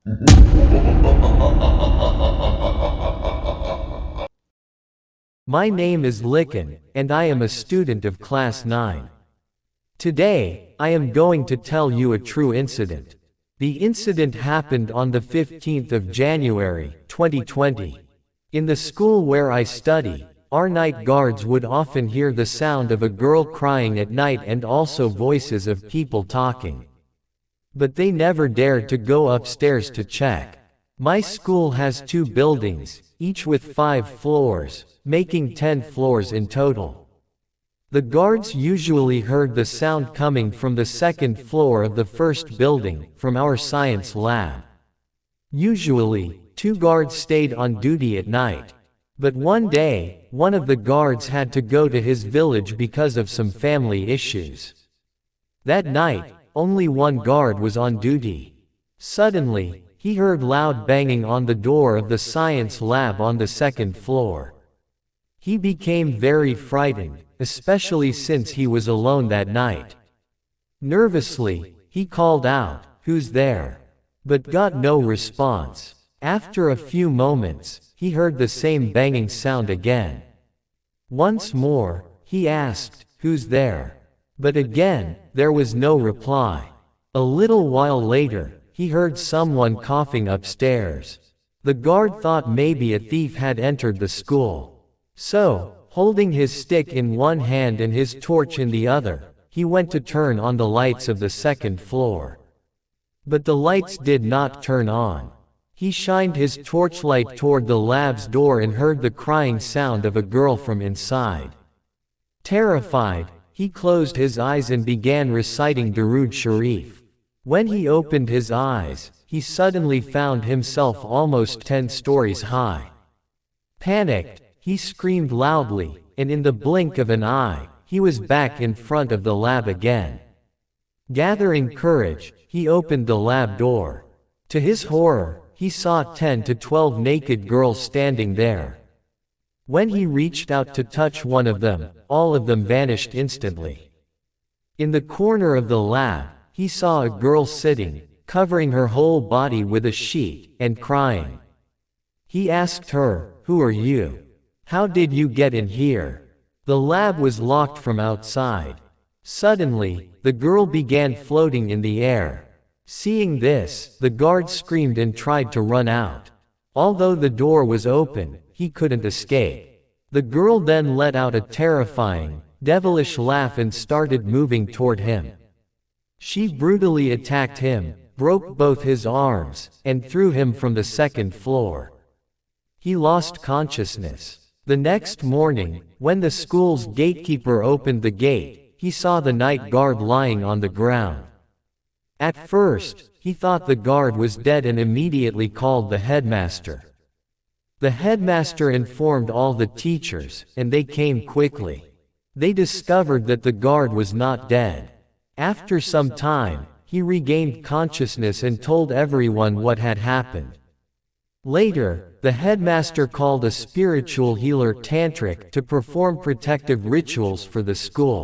My name is Licken, and I am a student of Class 9. Today, I am going to tell you a true incident. The incident happened on the 15th of January, 2020. In the school where I study, our night guards would often hear the sound of a girl crying at night and also voices of people talking. But they never dared to go upstairs to check. My school has 2 buildings, each with 5 floors, making 10 floors in total. The guards usually heard the sound coming from the 2nd floor of the 1st building, from our science lab. Usually, 2 guards stayed on duty at night. But one day, one of the guards had to go to his village because of some family issues. That night, only one guard was on duty. Suddenly, he heard loud banging on the door of the science lab on the 2nd floor. He became very frightened, especially since he was alone that night. Nervously, he called out, "Who's there?" but got no response. After a few moments, he heard the same banging sound again. Once more, he asked, "Who's there?" but again, there was no reply. A little while later, he heard someone coughing upstairs. The guard thought maybe a thief had entered the school. So, holding his stick in one hand and his torch in the other, he went to turn on the lights of the 2nd floor. But the lights did not turn on. He shined his torchlight toward the lab's door and heard the crying sound of a girl from inside. Terrified, he closed his eyes and began reciting Durood Sharif. When he opened his eyes, he suddenly found himself almost 10 stories high. Panicked, he screamed loudly, and in the blink of an eye, he was back in front of the lab again. Gathering courage, he opened the lab door. To his horror, he saw 10 to 12 naked girls standing there. When he reached out to touch one of them, all of them vanished instantly. In the corner of the lab, he saw a girl sitting, covering her whole body with a sheet, and crying. He asked her, "Who are you? How did you get in here?" The lab was locked from outside. Suddenly, the girl began floating in the air. Seeing this, the guard screamed and tried to run out. Although the door was open, he couldn't escape. The girl then let out a terrifying, devilish laugh and started moving toward him. She brutally attacked him, broke both his arms, and threw him from the 2nd floor. He lost consciousness. The next morning, when the school's gatekeeper opened the gate, he saw the night guard lying on the ground. At first, he thought the guard was dead and immediately called the headmaster. The headmaster informed all the teachers, and they came quickly. They discovered that the guard was not dead. After some time, he regained consciousness and told everyone what had happened. Later, the headmaster called a spiritual healer tantric to perform protective rituals for the school.